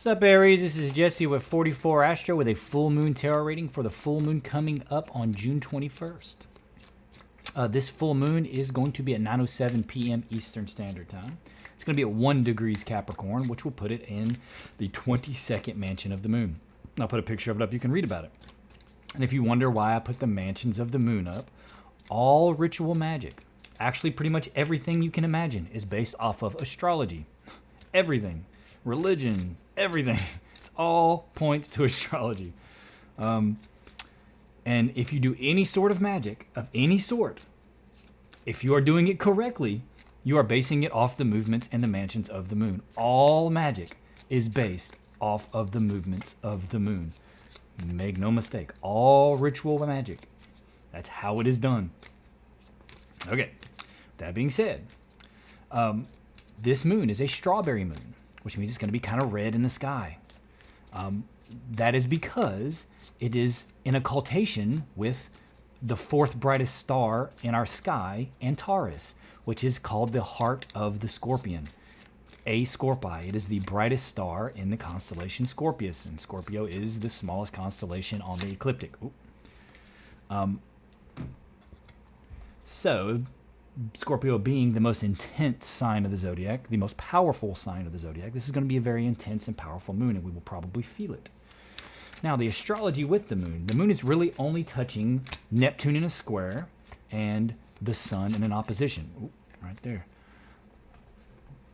What's up, Aries? This is Jesse with 44 Astro with a full moon tarot reading for the full moon coming up on June 21st. This full moon is going to be at 9:07 p.m. Eastern Standard Time. It's going to be at 1 degrees Capricorn, which will put it in the 22nd mansion of the moon. I'll put a picture of it up. You can read about it. And if you wonder why I put the mansions of the moon up, all ritual magic, actually pretty much everything you can imagine, is based off of astrology. Everything. Religion, everything. It's all points to astrology. And if you do any sort of magic of any sort, if you are doing it correctly, you are basing it off the movements and the mansions of the moon. All magic is based off of the movements of the moon. Make no mistake. All ritual magic. That's how it is done. Okay. That being said, this moon is a strawberry moon, which means it's going to be kind of red in the sky. That is because it is in occultation with the fourth brightest star in our sky, Antares, which is called the heart of the scorpion, A Scorpii. It is the brightest star in the constellation Scorpius, and Scorpio is the smallest constellation on the ecliptic. So, Scorpio being the most intense sign of the zodiac, the most powerful sign of the zodiac, this is going to be a very intense and powerful moon, and we will probably feel it. Now, the astrology with the moon is really only touching Neptune in a square and the sun in an opposition. Ooh, right there.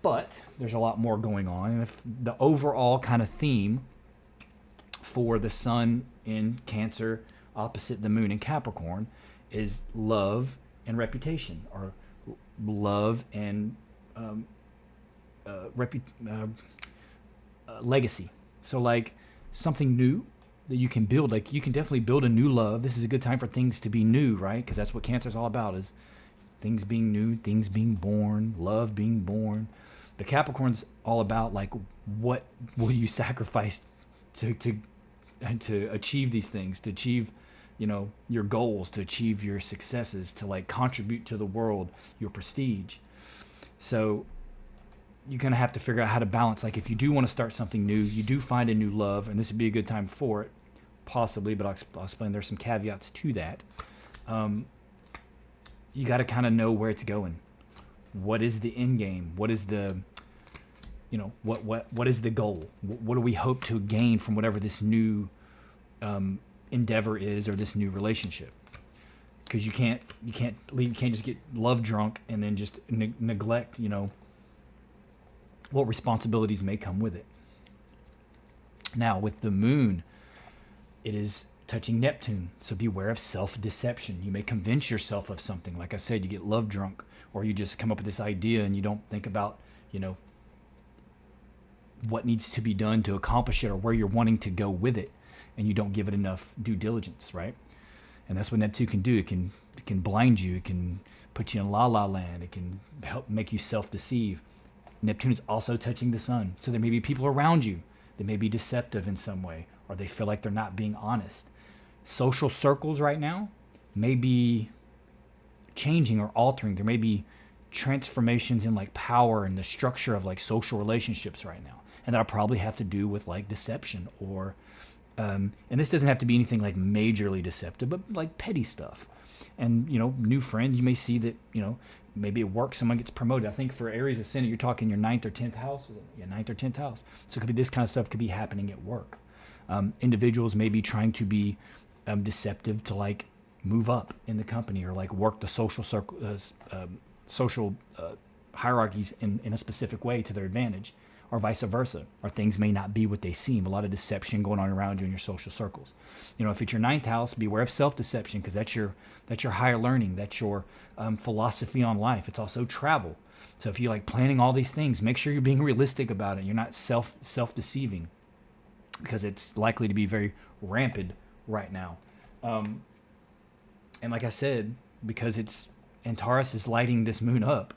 But there's a lot more going on, and if the overall kind of theme for the sun in Cancer opposite the moon in Capricorn is love and reputation, or love and legacy. So like something new that you can build. Like you can definitely build a new love. This is a good time for things to be new, right? Because that's what Cancer is all about, is things being new, things being born, love being born. The Capricorn's all about like what will you sacrifice to achieve these things, to achieve your goals, to achieve your successes, to like contribute to the world, your prestige. So you're going to have to figure out how to balance. Like if you do want to start something new, you do find a new love, and this would be a good time for it, possibly, but I'll explain there's some caveats to that. You got to kind of know where it's going. What is the end game? What is the, what is the goal? What do we hope to gain from whatever this new endeavor is, or this new relationship? Because you can't just get love drunk and then just neglect what responsibilities may come with it. Now with the moon, it is touching Neptune, so beware of self-deception. You may convince yourself of something. Like I said, you get love drunk, or you just come up with this idea and you don't think about what needs to be done to accomplish it, or where you're wanting to go with it, and you don't give it enough due diligence, right? And that's what Neptune can do. It can blind you. It can put you in la la land. It can help make you self-deceive. Neptune is also touching the sun. So there may be people around you that may be deceptive in some way, or they feel like they're not being honest. Social circles right now may be changing or altering. There may be transformations in like power and the structure of like social relationships right now. And that'll probably have to do with like deception, or and this doesn't have to be anything like majorly deceptive, but like petty stuff. And new friends, you may see that maybe at work someone gets promoted. I think for Aries ascendant, you're talking your 9th or 10th house. Was it? Yeah, 9th or 10th house. So it could be this kind of stuff could be happening at work. Individuals may be trying to be deceptive to like move up in the company, or like work the social circle, social hierarchies in a specific way to their advantage, or vice versa. Or things may not be what they seem. A lot of deception going on around you in your social circles. If it's your 9th house, beware of self-deception, because that's your higher learning. That's your philosophy on life. It's also travel. So if you're like planning all these things, make sure you're being realistic about it. You're not self-deceiving, because it's likely to be very rampant right now. And like I said, because Antares is lighting this moon up,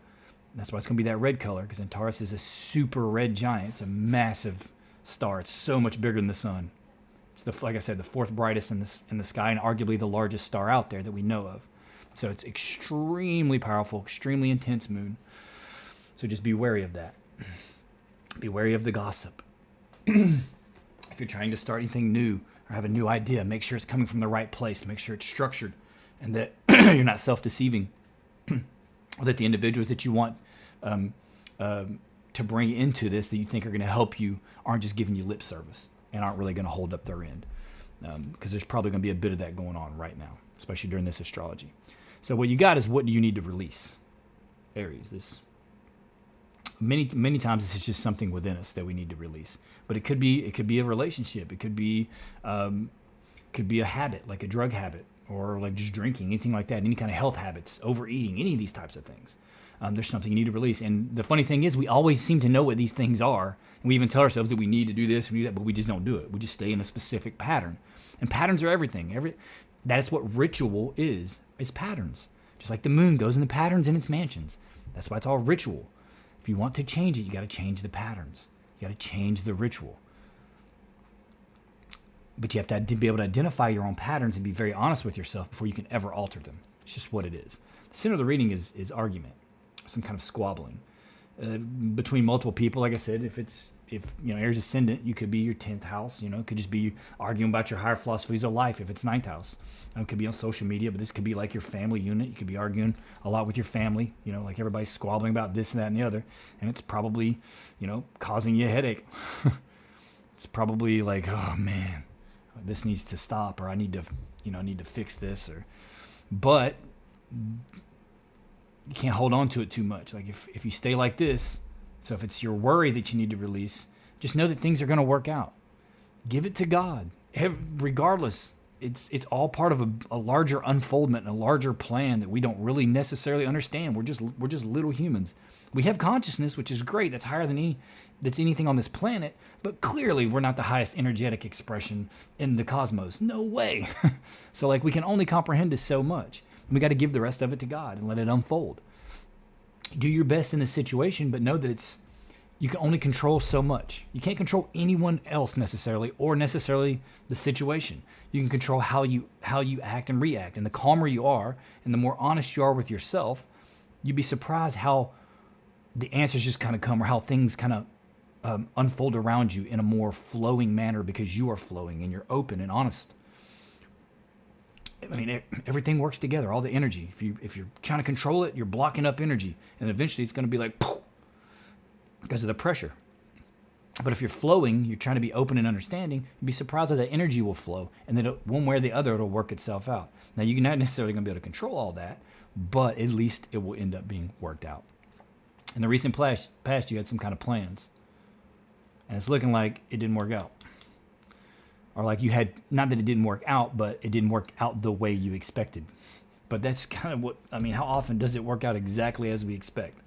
that's why it's going to be that red color, because Antares is a super red giant. It's a massive star. It's so much bigger than the sun. It's like I said, the fourth brightest in the sky, and arguably the largest star out there that we know of. So it's extremely powerful, extremely intense moon. So just be wary of that. Be wary of the gossip. If you're trying to start anything new or have a new idea, make sure it's coming from the right place. Make sure it's structured and that you're not self-deceiving. Or that the individuals that you want to bring into this that you think are going to help you aren't just giving you lip service and aren't really going to hold up their end. Because there's probably going to be a bit of that going on right now, especially during this astrology. So what you got is, what do you need to release? Aries, this many times this is just something within us that we need to release. But it could be a relationship. It could be a habit, like a drug habit, or like just drinking, anything like that. Any kind of health habits, overeating, any of these types of things. There's something you need to release. And the funny thing is, we always seem to know what these things are. And we even tell ourselves that we need to do this, we do that, but we just don't do it. We just stay in a specific pattern. And patterns are everything. That is what ritual is patterns. Just like the moon goes in the patterns in its mansions. That's why it's all ritual. If you want to change it, you got to change the patterns. You got to change the ritual. But you have to be able to identify your own patterns and be very honest with yourself before you can ever alter them. It's just what it is. The center of the reading is argument, some kind of squabbling between multiple people. Like I said, if Aries ascendant, you could be your 10th house. It could just be arguing about your higher philosophies of life. If it's 9th house, it could be on social media, but this could be like your family unit. You could be arguing a lot with your family. Like everybody's squabbling about this and that and the other, and it's probably causing you a headache. It's probably like, oh man, this needs to stop, or I need to fix this, but you can't hold on to it too much. Like if you stay like this, so if it's your worry that you need to release, just know that things are going to work out. Give it to God. Regardless, it's all part of a larger unfoldment and a larger plan that we don't really necessarily understand. We're just little humans. We have consciousness, which is great. That's higher than anything on this planet. But clearly, we're not the highest energetic expression in the cosmos. No way. So we can only comprehend this so much. We got to give the rest of it to God and let it unfold. Do your best in the situation, but know that you can only control so much. You can't control anyone else necessarily, or necessarily the situation. You can control how you act and react. And the calmer you are, and the more honest you are with yourself, you'd be surprised how the answers just kind of come, or how things kind of unfold around you in a more flowing manner, because you are flowing and you're open and honest. I mean, everything works together, all the energy. If you're trying to control it, you're blocking up energy. And eventually it's going to be like, poof, because of the pressure. But if you're flowing, you're trying to be open and understanding, you'd be surprised that the energy will flow. And then one way or the other, it'll work itself out. Now, you're not necessarily going to be able to control all that, but at least it will end up being worked out. In the recent past, you had some kind of plans. And it's looking like it didn't work out. Or like you had, not that it didn't work out, but it didn't work out the way you expected. But that's kind of how often does it work out exactly as we expect?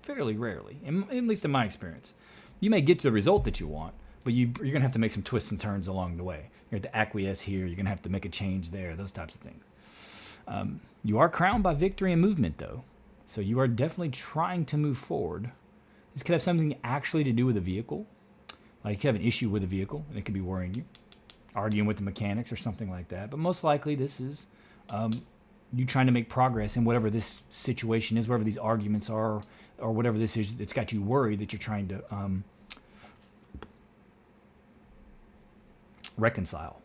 Fairly rarely, at least in my experience. You may get to the result that you want, but you're going to have to make some twists and turns along the way. You're going to have to acquiesce here. You're going to have to make a change there, those types of things. You are crowned by victory and movement, though. So you are definitely trying to move forward. This could have something actually to do with a vehicle. Like you have an issue with a vehicle, and it could be worrying you. Arguing with the mechanics or something like that. But most likely this is you trying to make progress in whatever this situation is, whatever these arguments are, or whatever this is that's got you worried that you're trying to reconcile,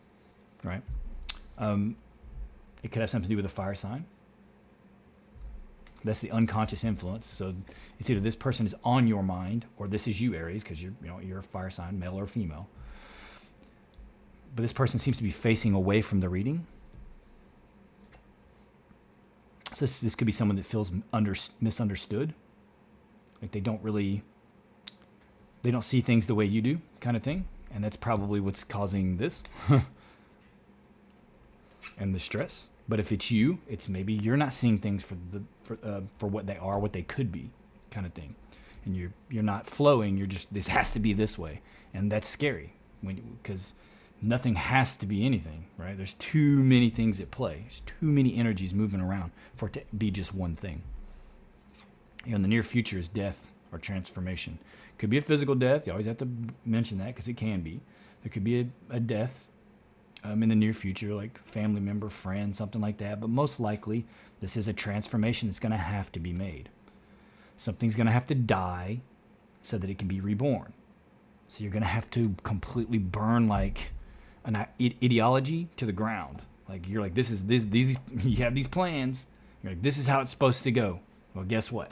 right? It could have something to do with a fire sign. That's the unconscious influence. So it's either this person is on your mind, or this is you, Aries, because you're a fire sign, male or female. But this person seems to be facing away from the reading. So this could be someone that feels misunderstood. Like they don't see things the way you do, kind of thing. And that's probably what's causing this. And the stress. But if it's you, it's maybe you're not seeing things for what they are, what they could be, kind of thing. And you're not flowing. You're just, this has to be this way. And that's scary because nothing has to be anything, right? There's too many things at play. There's too many energies moving around for it to be just one thing. In the near future is death or transformation. Could be a physical death. You always have to mention that because it can be. There could be a death in the near future, like family member, friend, something like that. But most likely, this is a transformation that's going to have to be made. Something's going to have to die so that it can be reborn. So you're going to have to completely burn like an ideology to the ground. Like you're like, these you have these plans. You're like, this is how it's supposed to go. Well, guess what?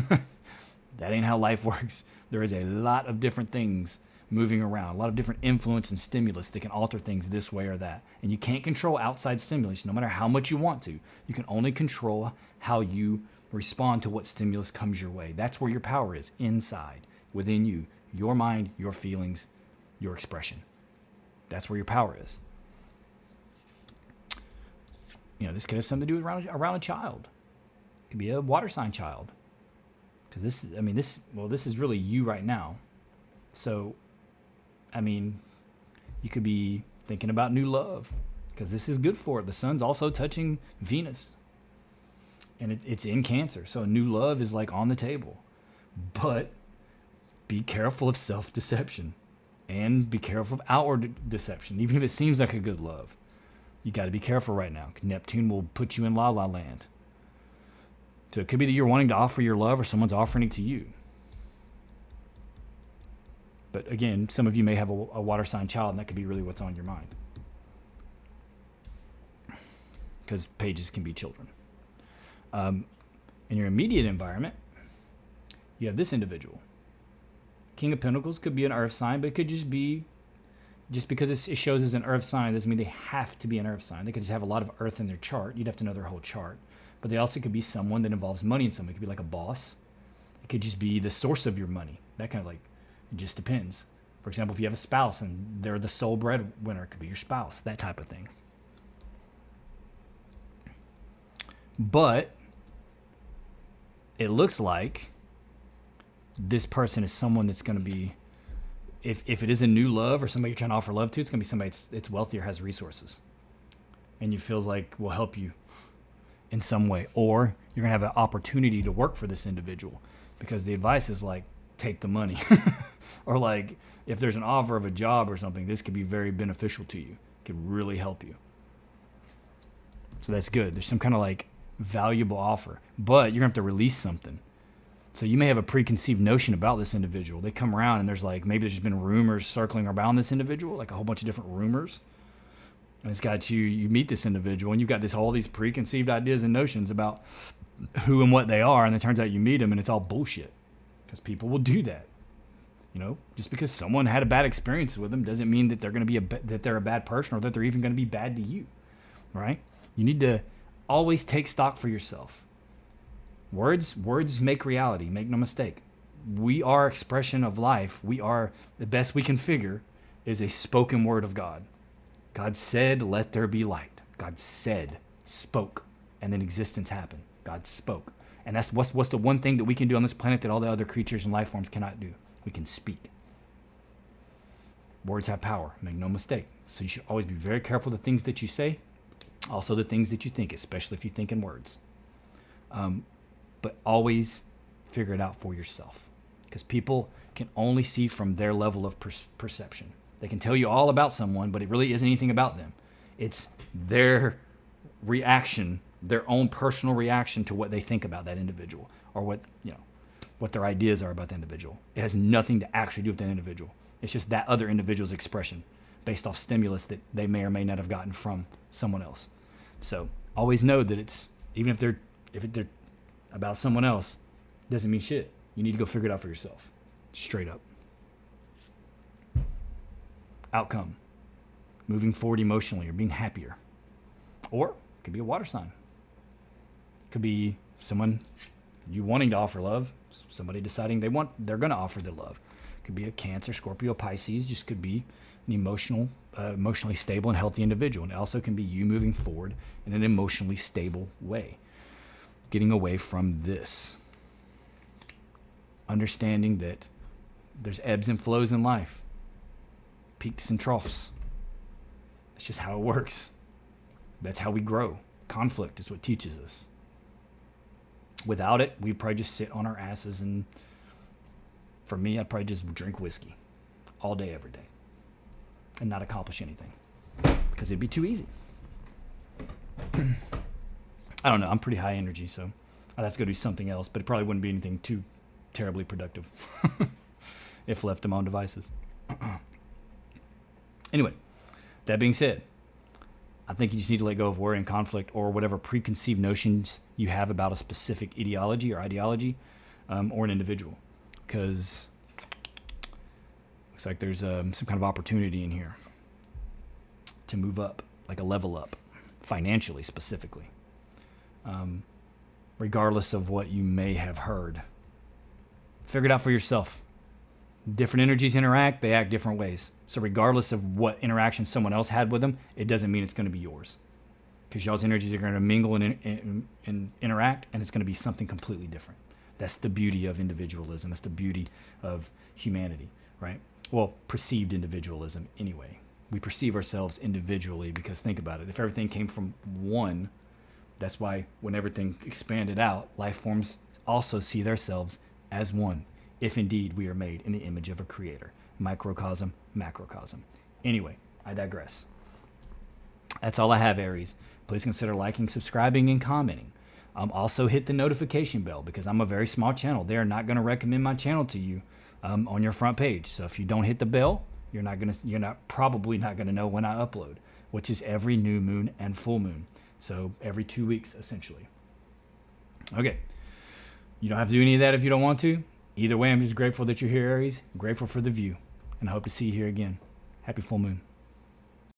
That ain't how life works. There is a lot of different things moving around, a lot of different influence and stimulus that can alter things this way or that. And you can't control outside stimulus no matter how much you want to. You can only control how you respond to what stimulus comes your way. That's where your power is, inside, within you, your mind, your feelings, your expression. That's where your power is. You know, this could have something to do with around a child. It could be a water sign child. Because this is really you right now. So, I mean, you could be thinking about new love, because this is good for it. The sun's also touching Venus, and it's in Cancer. So new love is like on the table. But be careful of self-deception, and be careful of outward deception, even if it seems like a good love. You got to be careful right now. Neptune will put you in la la land. So it could be that you're wanting to offer your love, or someone's offering it to you. But again, some of you may have a water sign child, and that could be really what's on your mind. Because pages can be children. In your immediate environment, you have this individual. King of Pentacles could be an earth sign, but it could just be, just because it shows as an earth sign doesn't mean they have to be an earth sign. They could just have a lot of earth in their chart. You'd have to know their whole chart. But they also could be someone that involves money in some way. It could be like a boss. It could just be the source of your money. That kind of like, it just depends. For example, if you have a spouse and they're the sole breadwinner, it could be your spouse, that type of thing. But it looks like this person is someone that's going to be, if it is a new love or somebody you're trying to offer love to, it's going to be somebody that's wealthy or has resources. And you feels like will help you in some way. Or you're going to have an opportunity to work for this individual, because the advice is like, take the money. Or like, if there's an offer of a job or something, this could be very beneficial to you. It could really help you. So that's good. There's some kind of like valuable offer, but you're going to have to release something. So you may have a preconceived notion about this individual. They come around and there's like, maybe there's just been rumors circling around this individual, like a whole bunch of different rumors. And it's got you meet this individual and you've got all these preconceived ideas and notions about who and what they are. And it turns out you meet them and it's all bullshit, because people will do that. You know, just because someone had a bad experience with them doesn't mean that they're going to be that they're a bad person, or that they're even going to be bad to you, right? You need to always take stock for yourself. Words make reality. Make no mistake. We are expression of life. We are, the best we can figure is a spoken word of God. God said, "Let there be light." God said, spoke, and then existence happened. God spoke, and that's what's the one thing that we can do on this planet that all the other creatures and life forms cannot do. We can speak. Words have power, make no mistake. So you should always be very careful the things that you say, also the things that you think, especially if you think in words. But always figure it out for yourself, because people can only see from their level of perception. They can tell you all about someone, but it really isn't anything about them. It's their reaction, their own personal reaction to what they think about that individual, or what their ideas are about the individual. It has nothing to actually do with that individual. It's just that other individual's expression based off stimulus that they may or may not have gotten from someone else. So always know that it's, even if they're about someone else, doesn't mean shit. You need to go figure it out for yourself. Straight up. Outcome. Moving forward emotionally or being happier. Or it could be a water sign. It could be someone you wanting to offer love, somebody deciding they're going to offer their love. It could be a Cancer, Scorpio, Pisces. Just could be an emotionally stable and healthy individual. And it also can be you moving forward in an emotionally stable way. Getting away from this. Understanding that there's ebbs and flows in life. Peaks and troughs. It's just how it works. That's how we grow. Conflict is what teaches us. Without it, we'd probably just sit on our asses, and for me, I'd probably just drink whiskey all day, every day, and not accomplish anything, because it'd be too easy. I don't know. I'm pretty high energy, so I'd have to go do something else, but it probably wouldn't be anything too terribly productive if left to my own devices. Anyway, that being said, I think you just need to let go of worry and conflict or whatever preconceived notions you have about a specific ideology or an individual, because looks like there's some kind of opportunity in here to move up, like a level up, financially specifically, regardless of what you may have heard. Figure it out for yourself. Different energies interact, they act different ways. So regardless of what interaction someone else had with them, it doesn't mean it's going to be yours. Because y'all's energies are going to mingle and interact, and it's going to be something completely different. That's the beauty of individualism. That's the beauty of humanity, right? Well, perceived individualism anyway. We perceive ourselves individually because think about it. If everything came from one, that's why when everything expanded out, life forms also see themselves as one. If indeed we are made in the image of a creator. Microcosm, macrocosm. Anyway, I digress. That's all I have, Aries. Please consider liking, subscribing, and commenting. Also hit the notification bell because I'm a very small channel. They are not going to recommend my channel to you on your front page. So if you don't hit the bell, you're probably not gonna know when I upload, which is every new moon and full moon. So every 2 weeks, essentially. Okay. You don't have to do any of that if you don't want to. Either way, I'm just grateful that you're here, Aries. Grateful for the view. And I hope to see you here again. Happy full moon.